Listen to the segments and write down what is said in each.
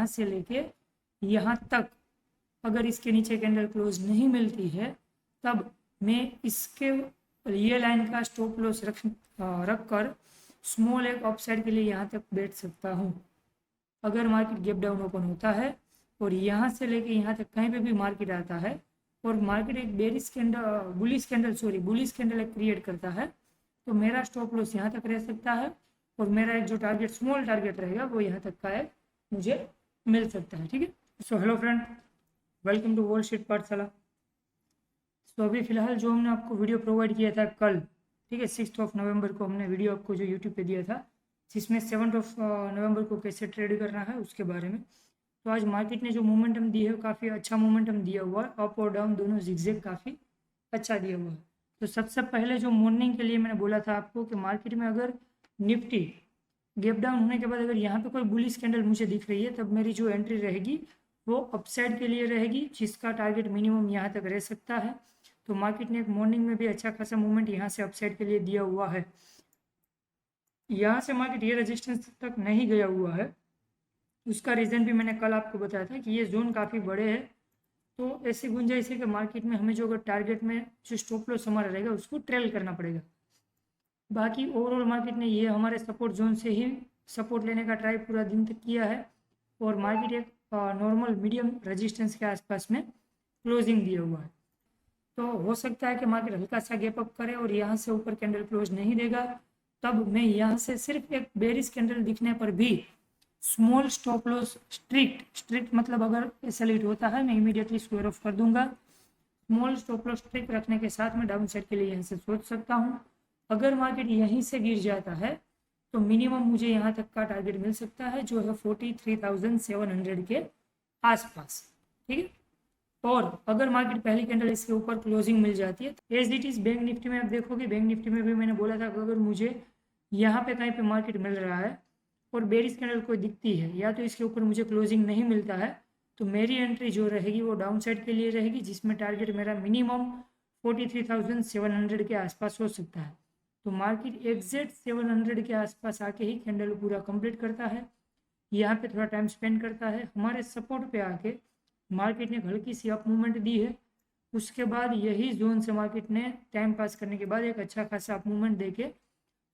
से लेके यहाँ तक अगर इसके नीचे कैंडल क्लोज नहीं मिलती है तब मैं इसके ये लाइन का स्टॉप लॉस रख कर स्मॉल एक अपसाइड के लिए यहाँ तक बैठ सकता हूँ। अगर मार्केट गैप डाउन ओपन होता है और यहाँ से लेके यहाँ तक कहीं पे भी मार्केट आता है और मार्केट एक बुलिश कैंडल एक क्रिएट करता है तो मेरा स्टॉप लॉस यहाँ तक रह सकता है और मेरा एक जो टारगेट स्मॉल टारगेट रहेगा वो यहाँ तक का है मुझे मिल सकता है। ठीक है। So hello friend, welcome to Wall Street Pathshala. तो अभी फिलहाल जो हमने आपको वीडियो प्रोवाइड किया था कल, ठीक है, 6 नवंबर को हमने वीडियो आपको जो यूट्यूब पे दिया था जिसमें 7 नवंबर को कैसे ट्रेड करना है उसके बारे में। तो आज मार्केट ने जो मोमेंटम दी है काफ़ी अच्छा मोमेंटम दिया हुआ है, अप और डाउन दोनों जिगजैग काफ़ी अच्छा दिया हुआ है। तो सबसे पहले जो मॉर्निंग के लिए मैंने बोला था आपको कि मार्केट में अगर निफ्टी गैप डाउन होने के बाद अगर यहाँ पे कोई बुलिश कैंडल मुझे दिख रही है तब मेरी जो एंट्री रहेगी वो अपसाइड के लिए रहेगी जिसका टारगेट मिनिमम यहाँ तक रह सकता है। तो मार्केट ने एक मॉर्निंग में भी अच्छा खासा मूवमेंट यहाँ से अपसाइड के लिए दिया हुआ है। यहाँ से मार्केट ये रेजिस्टेंस तक नहीं गया हुआ है, उसका रीज़न भी मैंने कल आपको बताया था कि ये जोन काफ़ी बड़े हैं। तो ऐसी गुंजाइश है कि मार्केट में हमें जो अगर टारगेट में जो स्टॉप लॉस हमारा रहेगा उसको ट्रेल करना पड़ेगा। बाकी ओवरऑल मार्केट ने ये हमारे सपोर्ट जोन से ही सपोर्ट लेने का ट्राई पूरा दिन तक किया है और मार्केट एक नॉर्मल मीडियम रेजिस्टेंस के आसपास में क्लोजिंग दिया हुआ है। तो हो सकता है कि मार्केट हल्का सा गैप अप करे और यहाँ से ऊपर कैंडल क्लोज नहीं देगा, तब मैं यहाँ से सिर्फ एक बेरिश कैंडल दिखने पर भी स्मॉल स्टॉप लॉस स्ट्रिक्ट मतलब अगर सेलेक्ट होता है मैं इमीडिएटली स्क्वायर ऑफ कर दूंगा। स्मॉल स्टॉप लॉस स्ट्रिक्ट रखने के साथ में डाउन साइड के लिए यहाँ से सोच सकता हूँ। अगर मार्केट यहीं से गिर जाता है तो मिनिमम मुझे यहाँ तक का टारगेट मिल सकता है जो है 43,700 के आसपास। ठीक है। और अगर मार्केट पहली कैंडल इसके ऊपर क्लोजिंग मिल जाती है तो as it is bank Nifty में आप देखोगे, बैंक निफ्टी में भी मैंने बोला था कि अगर मुझे यहाँ पे कहीं पे मार्केट मिल रहा है और बेरिश कैंडल कोई दिखती है या तो इसके ऊपर मुझे क्लोजिंग नहीं मिलता है तो मेरी एंट्री जो रहेगी वो डाउन साइड के लिए रहेगी जिसमें टारगेट मेरा मिनिमम 43,700 के आसपास हो सकता है। तो मार्केट एग्जैक्ट 700 के आसपास आके ही कैंडल पूरा कंप्लीट करता है, यहाँ पे थोड़ा टाइम स्पेंड करता है, हमारे सपोर्ट पे आके मार्केट ने हल्की सी अप मूवमेंट दी है। उसके बाद यही जोन से मार्केट ने टाइम पास करने के बाद एक अच्छा खासा अप मूवमेंट देके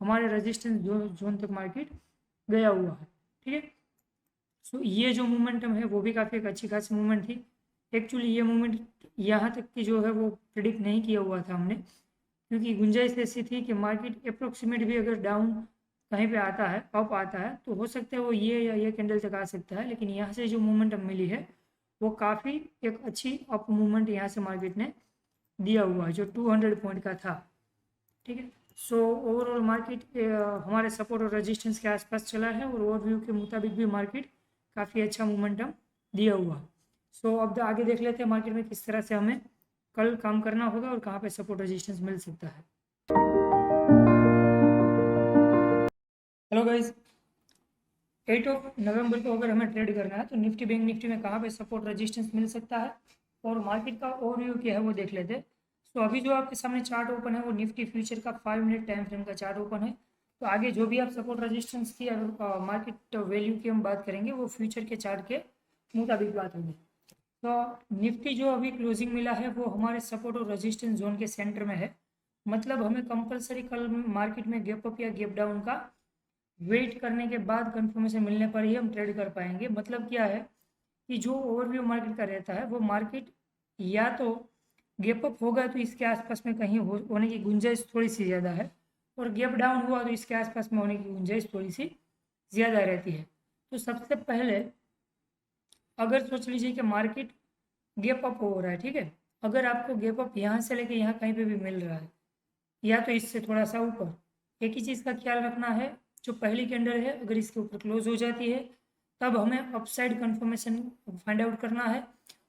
हमारे रेजिस्टेंस जोन तक मार्केट गया हुआ है। ठीक है। सो ये जो मोमेंटम है वो भी काफ़ी एक अच्छी खासी मूवमेंट थी। एक्चुअली ये मूवमेंट यहाँ तक की जो है वो प्रिडिक्ट नहीं किया हुआ था हमने, क्योंकि गुंजाइश ऐसी थी कि मार्केट अप्रोक्सीमेट भी अगर डाउन कहीं पे आता है अप आता है तो हो सकता है वो ये या ये कैंडल तक आ सकता है, लेकिन यहाँ से जो मोमेंटम मिली है वो काफ़ी एक अच्छी अप मूवमेंट यहाँ से मार्केट ने दिया हुआ है जो 200 पॉइंट का था। ठीक है। सो ओवरऑल मार्केट हमारे सपोर्ट और रेजिस्टेंस के आसपास चला है और ओवरव्यू के मुताबिक भी मार्केट काफ़ी अच्छा मोमेंटम दिया हुआ। सो अब आगे देख लेते हैं मार्केट में किस तरह से हमें कल काम करना होगा और कहाँ पे सपोर्ट रेजिस्टेंस मिल सकता है। हेलो गाइस, 8 नवंबर को अगर हमें ट्रेड करना है तो निफ्टी बैंक निफ्टी में कहाँ पे सपोर्ट रेजिस्टेंस मिल सकता है और मार्केट का ओवरव्यू क्या है वो देख लेते हैं। तो अभी जो आपके सामने चार्ट ओपन है वो निफ्टी फ्यूचर का 5 मिनट टाइम फ्रेम का चार्ट ओपन है। तो आगे जो भी आप सपोर्ट रेजिस्टेंस की मार्केट वैल्यू की हम बात करेंगे वो फ्यूचर के चार्ट के मुताबिक बात होगी। तो निफ्टी जो अभी क्लोजिंग मिला है वो हमारे सपोर्ट और रेजिस्टेंस जोन के सेंटर में है, मतलब हमें कंपलसरी कल मार्केट में गैप अप या गैप डाउन का वेट करने के बाद कंफर्मेशन मिलने पर ही हम ट्रेड कर पाएंगे। मतलब क्या है कि जो ओवरव्यू मार्केट का रहता है वो मार्केट या तो गैप अप होगा तो इसके आसपास में कहीं होने की गुंजाइश थोड़ी सी ज़्यादा है और गैप डाउन हुआ तो इसके आसपास में होने की गुंजाइश थोड़ी सी ज़्यादा रहती है। तो सबसे पहले अगर सोच लीजिए कि मार्केट गैप अप हो रहा है, ठीक है, अगर आपको गैप अप यहाँ से लेके यहाँ कहीं पे भी मिल रहा है या तो इससे थोड़ा सा ऊपर, एक ही चीज़ का ख्याल रखना है, जो पहली कैंडल है अगर इसके ऊपर क्लोज हो जाती है तब हमें अपसाइड कंफर्मेशन फाइंड आउट करना है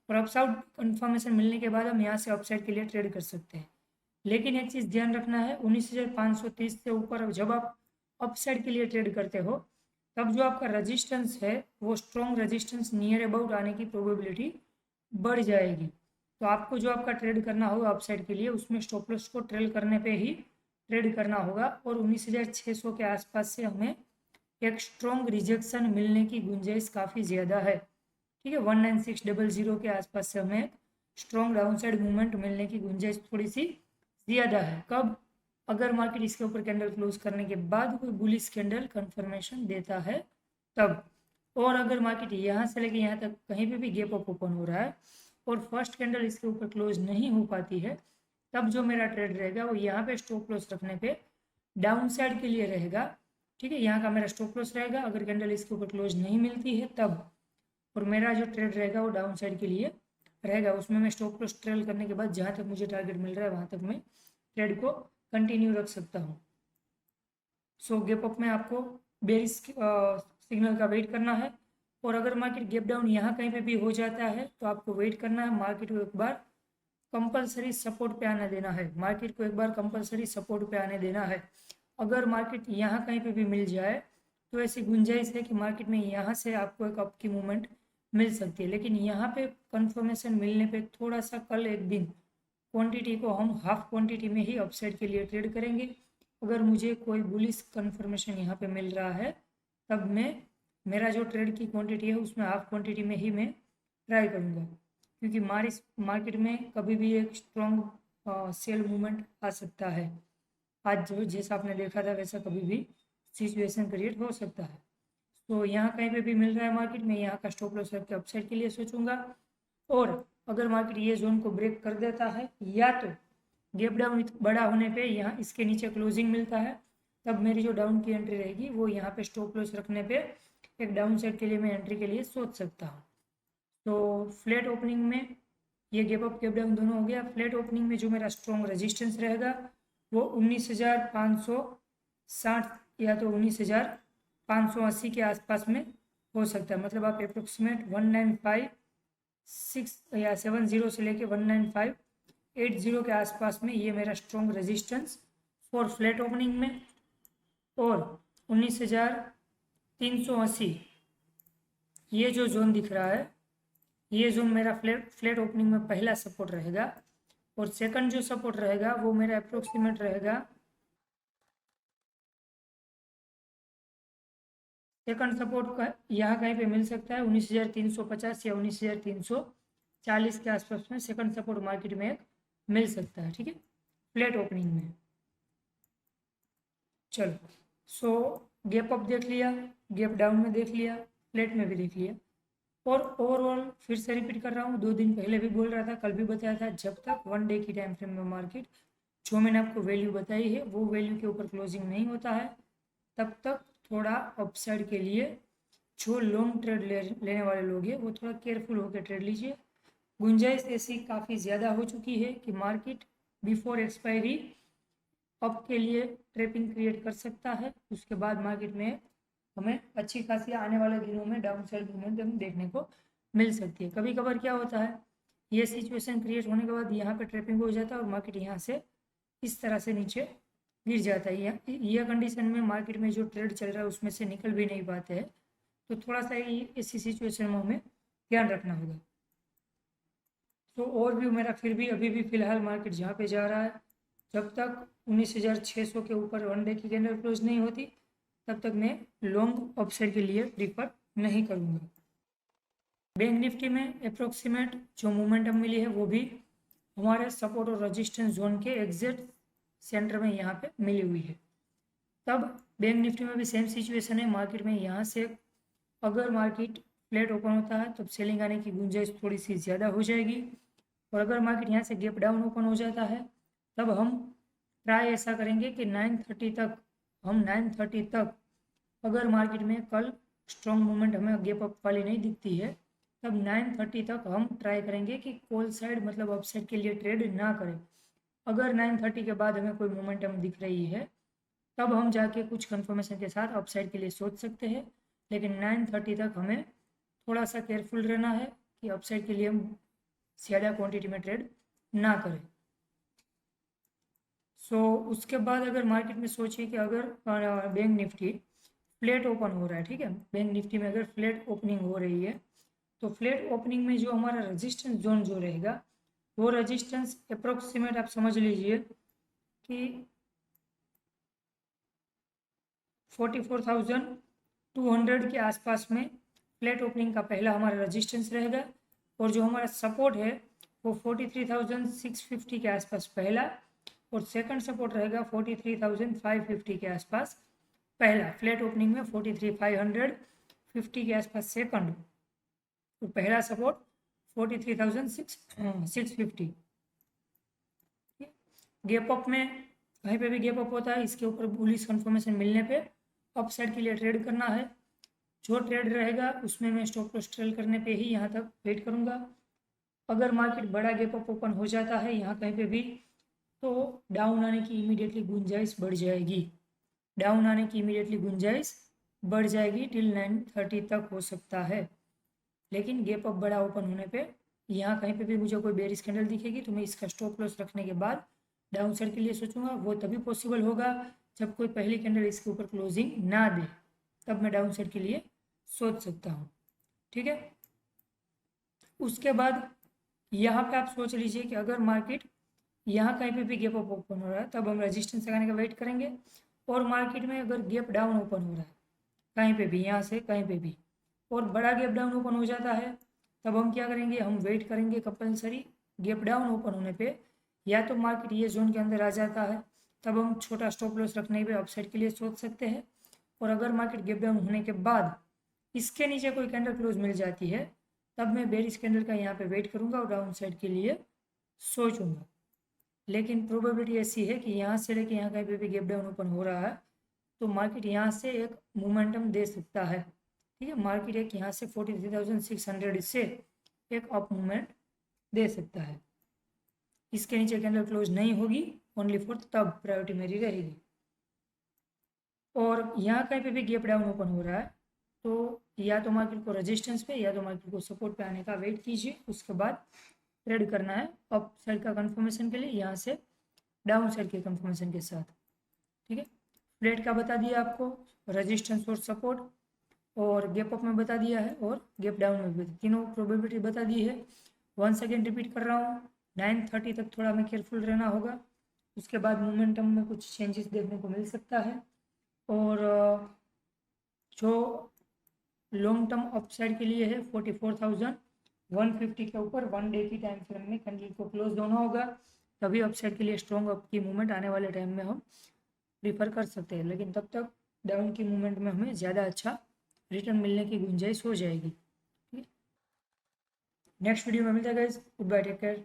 और अपसाइड कंफर्मेशन मिलने के बाद हम यहाँ से अपसाइड के लिए ट्रेड कर सकते हैं। लेकिन एक चीज़ ध्यान रखना है, 19,530 से ऊपर जब आप अपसाइड के लिए ट्रेड करते हो तब जो आपका रेजिस्टेंस है वो स्ट्रॉन्ग रेजिस्टेंस नियर अबाउट आने की प्रोबेबिलिटी बढ़ जाएगी। तो आपको जो आपका ट्रेड करना होगा अपसाइड के लिए उसमें स्टॉप लॉस को ट्रेल करने पे ही ट्रेड करना होगा और 19,600 के आसपास से हमें एक स्ट्रॉन्ग रिजेक्शन मिलने की गुंजाइश काफ़ी ज़्यादा है। ठीक है, 19600 के आसपास से हमें स्ट्रॉन्ग डाउनसाइड मूवमेंट मिलने की गुंजाइश थोड़ी सी ज़्यादा है। कब? अगर मार्केट इसके ऊपर कैंडल क्लोज करने के बाद कोई बुलिश कैंडल कंफर्मेशन देता है तब। और अगर मार्केट यहाँ से लेके यहाँ तक कहीं पे भी गैप अप ओपन हो रहा है और फर्स्ट कैंडल इसके ऊपर क्लोज नहीं हो पाती है, तब जो मेरा ट्रेड रहेगा वो यहाँ पे स्टॉप लॉस रखने पे डाउन साइड के लिए रहेगा। ठीक है, यहाँ का मेरा स्टॉप लॉस रहेगा अगर कैंडल इसके ऊपर क्लोज नहीं मिलती है तब। और मेरा जो ट्रेड रहेगा वो डाउन साइड के लिए रहेगा, उसमें मैं स्टॉप लॉस ट्रेल करने के बाद जहाँ तक मुझे टारगेट मिल रहा है वहाँ तक मैं ट्रेड को कंटिन्यू रख सकता हूँ। सो गैप अप में आपको बेरिश सिग्नल का वेट करना है। और अगर मार्केट गैप डाउन यहाँ कहीं पे भी हो जाता है तो आपको वेट करना है, मार्केट को एक बार कंपलसरी सपोर्ट पे आने देना है, मार्केट को एक बार कंपलसरी सपोर्ट पे आने देना है। अगर मार्केट यहाँ कहीं पे भी मिल जाए तो ऐसी गुंजाइश है कि मार्केट में यहाँ से आपको एक अप की मूवमेंट मिल सकती है, लेकिन यहाँ पे कंफर्मेशन मिलने पे थोड़ा सा कल एक दिन क्वांटिटी को हम हाफ क्वांटिटी में ही अपसाइड के लिए ट्रेड करेंगे। अगर मुझे कोई बुलिश कंफर्मेशन यहाँ पे मिल रहा है तब मैं मेरा जो ट्रेड की क्वांटिटी है उसमें हाफ क्वांटिटी में ही मैं ट्राई करूँगा, क्योंकि मार्केट में कभी भी एक स्ट्रॉन्ग सेल मूवमेंट आ सकता है। आज जो जैसा आपने देखा था वैसा कभी भी सिचुएशन क्रिएट हो सकता है। तो यहाँ कहीं पे भी मिल रहा है मार्केट में, यहाँ का स्टॉप लॉस रख के अपसाइड के लिए सोचूंगा। और अगर मार्केट ये जोन को ब्रेक कर देता है या तो गैप डाउन बड़ा होने पे यहाँ इसके नीचे क्लोजिंग मिलता है, तब मेरी जो डाउन की एंट्री रहेगी वो यहाँ पे स्टॉप लॉस रखने पे एक डाउन साइड के लिए मैं एंट्री के लिए सोच सकता हूँ। तो फ्लैट ओपनिंग में ये गैप अप गैप डाउन दोनों हो गया। फ्लैट ओपनिंग में जो मेरा स्ट्रॉन्ग रेजिस्टेंस रहेगा वो 19,560 या तो 19,580 के आसपास में हो सकता है। मतलब आप अप्रोक्सीमेट 1956 या 70 से लेके 19,580 के आसपास में ये मेरा strong resistance for flat opening में। और 19,380 ये जो जोन दिख रहा है ये जोन मेरा फ्लैट ओपनिंग में पहला सपोर्ट रहेगा। और सेकंड जो सपोर्ट रहेगा वो मेरा अप्रोक्सीमेट रहेगा, सेकंड सपोर्ट का यहाँ कहीं पे मिल सकता है 19,350 या 19,340 के आसपास में सेकंड सपोर्ट मार्केट में एक मिल सकता है। ठीक है, फ्लैट ओपनिंग में। चलो, सो गैप अप देख लिया, गैप डाउन में देख लिया, फ्लैट में भी देख लिया। और ओवरऑल फिर से रिपीट कर रहा हूँ, 2 दिन पहले भी बोल रहा था, कल भी बताया था, जब तक 1 डे की टाइम फ्रेम में मार्केट जो मैंने आपको वैल्यू बताई है वो वैल्यू के ऊपर क्लोजिंग नहीं होता है तब तक थोड़ा अपसाइड के लिए जो लॉन्ग ट्रेड लेने वाले लोग हैं वो थोड़ा केयरफुल होकर ट्रेड लीजिए। गुंजाइश ऐसी काफ़ी ज़्यादा हो चुकी है कि मार्केट बिफोर एक्सपायरी अप के लिए ट्रैपिंग क्रिएट कर सकता है, उसके बाद मार्केट में हमें अच्छी खासी आने वाले दिनों में डाउन साइड मूवमेंट देखने को मिल सकती है। कभी कभार क्या होता है, ये सिचुएशन क्रिएट होने के बाद यहाँ पे ट्रैपिंग हो जाता है और मार्केट यहाँ से इस तरह से नीचे गिर जाता है। यह कंडीशन में मार्केट में जो ट्रेड चल रहा है उसमें से निकल भी नहीं पाते हैं, तो थोड़ा सा ऐसी सिचुएशन में हमें ध्यान रखना होगा। तो और भी मेरा फिर भी अभी भी फिलहाल मार्केट जहाँ पे जा रहा है, जब तक 19,600 के ऊपर 1 डे की कैंडल क्लोज नहीं होती तब तक मैं लॉन्ग अपसाइड के लिए प्रीफर नहीं करूँगा। बैंक निफ्टी में अप्रोक्सीमेट जो मोमेंटम मिली है वो भी हमारे सपोर्ट और रेजिस्टेंस जोन के एग्जैक्ट सेंटर में यहाँ पे मिली हुई है। तब बैंक निफ्टी में भी सेम सिचुएशन है, मार्केट में यहाँ से अगर मार्केट फ्लैट ओपन होता है तब सेलिंग आने की गुंजाइश थोड़ी सी ज़्यादा हो जाएगी। और अगर मार्केट यहाँ से गैप डाउन ओपन हो जाता है तब हम ट्राई ऐसा करेंगे कि 930 तक अगर मार्केट में कल स्ट्रॉन्ग मूवमेंट हमें गैप अप वाली नहीं दिखती है तब 930 तक हम ट्राई करेंगे कि कॉल साइड मतलब अपसाइड के लिए ट्रेड ना करें। अगर 930 के बाद हमें कोई मोमेंटम दिख रही है तब हम जाके कुछ कंफर्मेशन के साथ अपसाइड के लिए सोच सकते हैं, लेकिन 930 तक हमें थोड़ा सा केयरफुल रहना है कि अपसाइड के लिए हम ज़्यादा क्वांटिटी में ट्रेड ना करें। सो उसके बाद अगर मार्केट में सोचिए कि अगर बैंक निफ्टी फ्लैट ओपन हो रहा है, ठीक है, बैंक निफ्टी में अगर फ्लैट ओपनिंग हो रही है तो फ्लैट ओपनिंग में जो हमारा रेजिस्टेंस जोन जो रहेगा वो रेजिस्टेंस अप्रोक्सीमेट आप समझ लीजिए कि 44,200 के आसपास में फ्लैट ओपनिंग का पहला हमारा रेजिस्टेंस रहेगा और जो हमारा सपोर्ट है वो 43,650 के आसपास पहला और सेकंड सपोर्ट रहेगा 43,550 के आसपास पहला। फ्लैट ओपनिंग में 43,550 के आसपास सेकंड और पहला सपोर्ट 43,650। गैप अप में कहीं पे भी गैप अप होता है, इसके ऊपर बुलिश कंफर्मेशन मिलने पे अपसाइड के लिए ट्रेड करना है। जो ट्रेड रहेगा उसमें मैं स्टॉप लॉस ट्रेल करने पे ही यहाँ तक वेट करूँगा। अगर मार्केट बड़ा गैप अप ओपन हो जाता है यहाँ कहीं पे भी तो डाउन आने की इमीडिएटली गुंजाइश बढ़ जाएगी, डाउन आने की इमीडिएटली गुंजाइश बढ़ जाएगी टिल 9:30 तक हो सकता है। लेकिन गैप अप बड़ा ओपन होने पे यहाँ कहीं पे भी मुझे कोई बेरिश कैंडल दिखेगी तो मैं इसका स्टॉप लॉस रखने के बाद डाउन साइड के लिए सोचूंगा। वो तभी पॉसिबल होगा जब कोई पहली कैंडल इसके ऊपर क्लोजिंग ना दे, तब मैं डाउन साइड के लिए सोच सकता हूँ। ठीक है, उसके बाद यहाँ पे आप सोच लीजिए कि अगर मार्केट यहाँ कहीं पे भी गैप अप ओपन हो रहा है तब हम रेजिस्टेंस लगाने का वेट करेंगे। और मार्केट में अगर गैप डाउन ओपन हो रहा है कहीं पे भी, यहाँ से कहीं पे भी, और बड़ा गैप डाउन ओपन हो जाता है तब हम क्या करेंगे, हम वेट करेंगे कंपलसरी गैप डाउन ओपन होने पे। या तो मार्केट ये जोन के अंदर आ जाता है तब हम छोटा स्टॉप लॉस रखने पे अपसाइड के लिए सोच सकते हैं। और अगर मार्केट गैप डाउन होने के बाद इसके नीचे कोई कैंडल क्लोज मिल जाती है तब मैं बेरिश कैंडल का यहाँ पे वेट करूँगा और डाउन साइड के लिए सोचूंगा। लेकिन प्रोबेबिलिटी ऐसी है कि यहाँ से लेके यहाँ कहीं पे भी गैप डाउन ओपन हो रहा है तो मार्केट यहाँ से एक मोमेंटम दे सकता है। ठीक है, मार्केट एक यहाँ से 43,600 से एक अप मूवमेंट दे सकता है। इसके नीचे कैंडल क्लोज नहीं होगी, ओनली फॉर तब प्रायोरिटी मेरी रहेगी। और यहाँ कहीं पे भी गैप डाउन ओपन हो रहा है तो या तो मार्केट को रेजिस्टेंस पे या तो मार्केट को सपोर्ट पे आने का वेट कीजिए, उसके बाद ट्रेड करना है अप साइड का कंफर्मेशन के लिए यहाँ से डाउन साइड के कंफर्मेशन के साथ। ठीक है, फ्लैट का बता दिया आपको, रेजिस्टेंस और सपोर्ट, और गैप अप में बता दिया है और गैप डाउन में भी तीनों प्रोबेबिलिटी बता दी है। वंस अगेन रिपीट कर रहा हूँ, 9:30 तक थोड़ा हमें केयरफुल रहना होगा, उसके बाद मोमेंटम में कुछ चेंजेस देखने को मिल सकता है। और जो लॉन्ग टर्म अपसाइड के लिए है 44,150 के ऊपर 1 डे की टाइम फ्रेम में कैंडल को क्लोज होना होगा, तभी अपसाइड के लिए स्ट्रॉन्ग अप की मूवमेंट आने वाले टाइम में हम प्रीफर कर सकते हैं। लेकिन तब तक डाउन की मूवमेंट में हमें ज़्यादा अच्छा रिटर्न मिलने की गुंजाइश हो जाएगी। ठीक है, नेक्स्ट वीडियो में मिलता है guys, goodbye, take care.